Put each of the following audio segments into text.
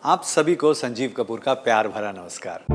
आप सभी को संजीव कपूर का प्यार भरा नमस्कार।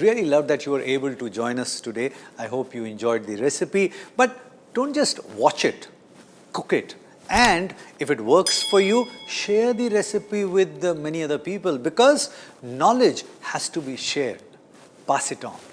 Really love that you were able to join us today. I hope you enjoyed the recipe. But don't just watch it, cook it. And if it works for you, share the recipe with many other people because knowledge has to be shared. Pass it on.